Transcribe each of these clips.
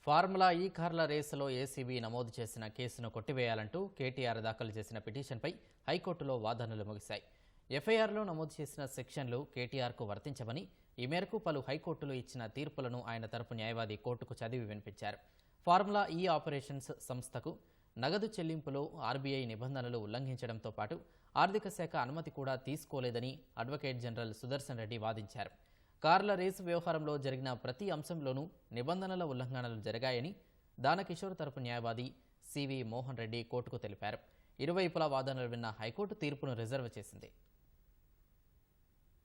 Formula ఈ కార్ల రేసులో ఏసీబీ నమోదు చేసిన కేసును కొట్టివేయాలంటూ కేటీఆర్ దాఖలు చేసిన పిటిషన్పై హైకోర్టులో వాదనలు ముగిశాయి. ఎఫ్ఐఆర్లో నమోదు చేసిన సెక్షన్లు కేటీఆర్కు వర్తించమని, ఈ మేరకు పలు హైకోర్టులు ఇచ్చిన తీర్పులను ఆయన తరపు న్యాయవాది కోర్టుకు చదివి వినిపించారు. ఫార్ములా ఈ ఆపరేషన్స్ సంస్థకు నగదు చెల్లింపులో ఆర్బీఐ నిబంధనలు ఉల్లంఘించడంతో పాటు ఆర్థిక శాఖ అనుమతి కూడా తీసుకోలేదని అడ్వకేట్ జనరల్ సుదర్శన్ రెడ్డి వాదించారు. కార్ల రేసు వ్యవహారంలో జరిగిన ప్రతి అంశంలోనూ నిబంధనల ఉల్లంఘనలు జరిగాయని దానకిషోర్ తరపు న్యాయవాది సివి మోహన్ రెడ్డి కోర్టుకు తెలిపారు. ఇరువైపులా వాదనలు విన్న హైకోర్టు తీర్పును రిజర్వ్ చేసింది.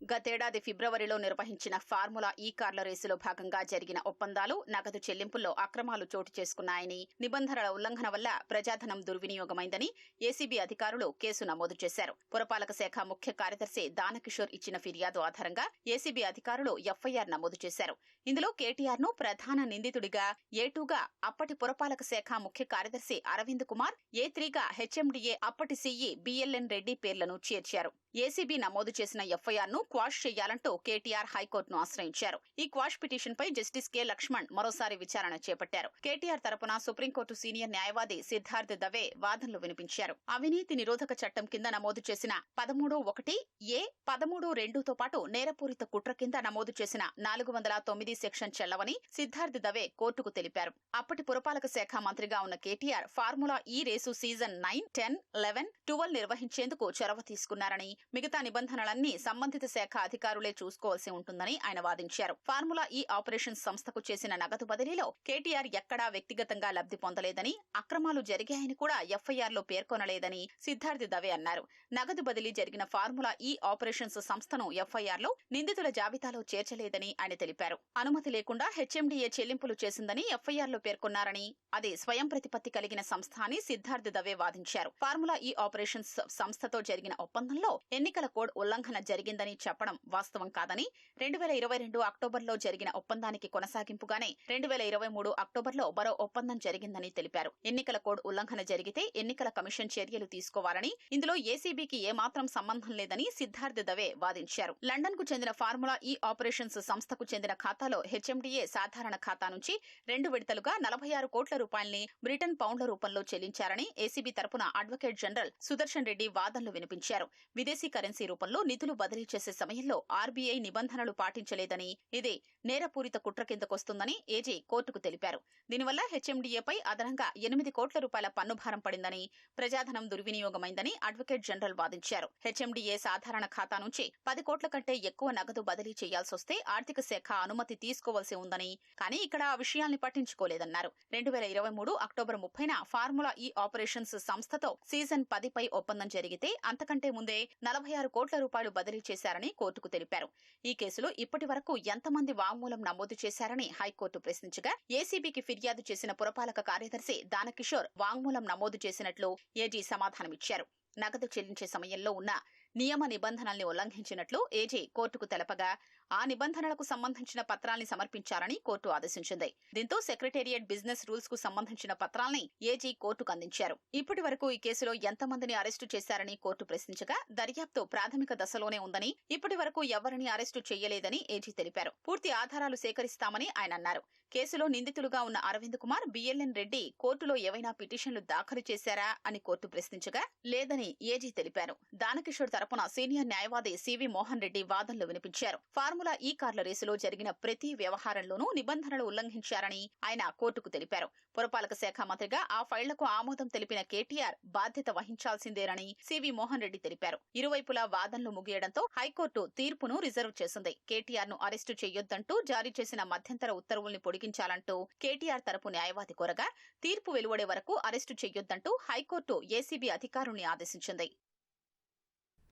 గతేడాది ఫిబ్రవరిలో నిర్వహించిన ఫార్ములా ఈ కార్ల రేసులో భాగంగా జరిగిన ఒప్పందాలు, నగదు చెల్లింపుల్లో అక్రమాలు చోటు చేసుకున్నాయని, నిబంధనల ఉల్లంఘన వల్ల ప్రజాధనం దుర్వినియోగమైందని ఏసీబీ అధికారులు కేసు నమోదు చేశారు. పురపాలక శాఖ ముఖ్య కార్యదర్శి దానకిషోర్ ఇచ్చిన ఫిర్యాదు ఆధారంగా ఏసీబీ అధికారులు ఎఫ్ఐఆర్ నమోదు చేశారు. ఇందులో కేటీఆర్ ను ప్రధాన నిందితుడిగా, ఏ2గా అప్పటి పురపాలక శాఖ ముఖ్య కార్యదర్శి అరవింద్ కుమార్, ఏ3గా హెచ్ఎండిఏ అప్పటి సీఈ బిఎల్ఎన్ రెడ్డి పేర్లను చేర్చారు. ఏసీబీ నమోదు చేసిన ఎఫ్ఐఆర్ ను క్వాష్ చేయాలంటూ కేటీఆర్ హైకోర్టును ఆశ్రయించారు. ఈ క్వాష్ పిటిషన్ పై జస్టిస్ కె లక్ష్మణ్ మరోసారి విచారణ చేపట్టారు. కేటీఆర్ తరపున సుప్రీంకోర్టు సీనియర్ న్యాయవాది సిద్ధార్థ్ దవే వాదనలు వినిపించారు. అవినీతి నిరోధక చట్టం కింద నమోదు చేసిన 13(1)(a), 13(2)తో పాటు నేరపూరిత కుట్ర కింద నమోదు చేసిన 409 సెక్షన్ చెల్లవని సిద్ధార్థ్ దవే కోర్టుకు తెలిపారు. అప్పటి పురపాలక శాఖ మంత్రిగా ఉన్న కేటీఆర్ ఫార్ములా ఈ రేసు సీజన్ 9, 10, 11, 12 నిర్వహించేందుకు చొరవ తీసుకున్నారని, మిగతా నిబంధనలన్నీ సంబంధిత శాఖ అధికారులే చూసుకోవాల్సి ఉంటుందని ఆయన వాదించారు. ఫార్ములా ఈ ఆపరేషన్స్ సంస్థకు చేసిన నగదు బదిలీలో కేటీఆర్ ఎక్కడా వ్యక్తిగతంగా లబ్ధి పొందలేదని, అక్రమాలు జరిగాయని కూడా ఎఫ్ఐఆర్లో పేర్కొనలేదని సిద్ధార్థ్ దవే అన్నారు. నగదు బదిలీ జరిగిన ఫార్ములా ఈ ఆపరేషన్స్ సంస్థను ఎఫ్ఐఆర్లో నిందితుల జాబితాలో చేర్చలేదని ఆయన తెలిపారు. అనుమతి లేకుండా హెచ్ఎండిఏ చెల్లింపులు చేసిందని ఎఫ్ఐఆర్లో పేర్కొన్నారని, అది స్వయం ప్రతిపత్తి కలిగిన సంస్థ అని సిద్ధార్థ్ దవే వాదించారు. ఫార్ములా ఈ ఆపరేషన్స్ సంస్థతో జరిగిన ఒప్పందంలో ఎన్నికల కోడ్ ఉల్లంఘన జరిగిందని చెప్పడం వాస్తవం కాదని, 2022 అక్టోబర్లో జరిగిన ఒప్పందానికి కొనసాగింపుగానే 2023 అక్టోబర్లో మరో ఒప్పందం జరిగిందని తెలిపారు. ఎన్నికల కోడ్ ఉల్లంఘన జరిగితే ఎన్నికల కమిషన్ చర్యలు తీసుకోవాలని, ఇందులో ఏసీబీకి ఏమాత్రం సంబంధం లేదని సిద్ధార్థ్ దవే వాదించారు. లండన్ కు చెందిన ఫార్ములా ఈ ఆపరేషన్స్ సంస్థకు చెందిన ఖాతాలో హెచ్ఎండిఏ సాధారణ ఖాతా నుంచి 2 విడతలుగా 46 కోట్ల రూపాయల్ని బ్రిటన్ పౌండ్ల రూపంలో చెల్లించారని ఏసీబీ తరపున అడ్వకేట్ జనరల్ సుదర్శన్ రెడ్డి వాదనలు వినిపించారు. విదేశీ కరెన్సీ రూపంలో నిధులు బదిలీ చేసే సమయంలో ఆర్బీఐ నిబంధనలు పాటించలేదని, ఇది నేరపూరిత కుట్ర కిందకొస్తుందని ఏజీ కోర్టుకు తెలిపారు. దీనివల్ల హెచ్ఎండిఏపై అదనంగా 8 కోట్ల రూపాయల పన్నుభారం పడిందని, ప్రజాధనం దుర్వినియోగమైందని అడ్వకేట్ జనరల్ వాదించారు. హెచ్ఎండిఏ సాధారణ ఖాతా నుంచి 10 కోట్ల కంటే ఎక్కువ నగదు బదిలీ చేయాల్సొస్తే ఆర్థిక శాఖ అనుమతి తీసుకోవాల్సి ఉందని, కానీ ఇక్కడ ఆ విషయాల్ని పట్టించుకోలేదన్నారు. 2023 అక్టోబర్ 30న ఫార్ములా ఈ ఆపరేషన్స్ సంస్థతో సీజన్ 10 పై ఒప్పందం జరిగితే అంతకంటే ముందే 46 కోట్ల రూపాయలు బదిలీ చేశారని కోర్టుకు తెలిపారు. ఈ కేసులో ఇప్పటి వరకు ఎంతమంది వాంగ్మూలం నమోదు చేశారని హైకోర్టు ప్రశ్నించగా, ఏసీబీకి ఫిర్యాదు చేసిన పురపాలక కార్యదర్శి దానకిషోర్ వాంగ్మూలం నమోదు చేసినట్లు ఏజీ సమాధానమిచ్చారు. నగదు చెల్లించే సమయంలో ఉన్న నియమ నిబంధనల్ని ఉల్లంఘించినట్లు ఏజీ కోర్టుకు తెలపగా, ఆ నిబంధనలకు సంబంధించిన పత్రాల్ని సమర్పించారని కోర్టు ఆదేశించింది. దీంతో సెక్రటేరియట్ బిజినెస్ రూల్స్ కు సంబంధించిన పత్రాల్ని ఏజీ కోర్టుకు అందించారు. ఇప్పటి వరకు ఈ కేసులో ఎంతమందిని అరెస్టు చేశారని కోర్టు ప్రశ్నించగా, దర్యాప్తు ప్రాథమిక దశలోనే ఉందని, ఇప్పటి వరకు ఎవరిని అరెస్టు చేయలేదని ఏజీ తెలిపారు. పూర్తి ఆధారాలు సేకరిస్తామని ఆయన అన్నారు. కేసులో నిందితులుగా ఉన్న అరవింద్ కుమార్, బిఎల్ఎన్ రెడ్డి కోర్టులో ఏవైనా పిటిషన్లు దాఖలు చేశారా అని కోర్టు ప్రశ్నించగా, లేదని ఏజీ తెలిపారు. దానకిషోర్ తరపున సీనియర్ న్యాయవాది సివి మోహన్ రెడ్డి వాదనలు వినిపించారు. ఫార్ములా ఈ కార్ల రేసులో జరిగిన ప్రతి వ్యవహారంలోనూ నిబంధనలు ఉల్లంఘించారని ఆయన కోర్టుకు తెలిపారు. పురపాలక శాఖ మంత్రిగా ఆ ఫైళ్లకు ఆమోదం తెలిపిన కేటీఆర్ బాధ్యత వహించాల్సిందేనని సివి మోహన్ రెడ్డి తెలిపారు. ఇరువైపులా వాదనలు ముగియడంతో హైకోర్టు తీర్పును రిజర్వ్ చేసింది. కేటీఆర్ ను అరెస్టు చేయొద్దంటూ జారీ చేసిన మధ్యంతర ఉత్తర్వుల్ని పొడిగించాలంటూ కేటీఆర్ తరపు న్యాయవాది కోరగా, తీర్పు వెలువడే వరకు అరెస్టు చేయొద్దంటూ హైకోర్టు ఏసీబీ అధికారుల్ని ఆదేశించింది.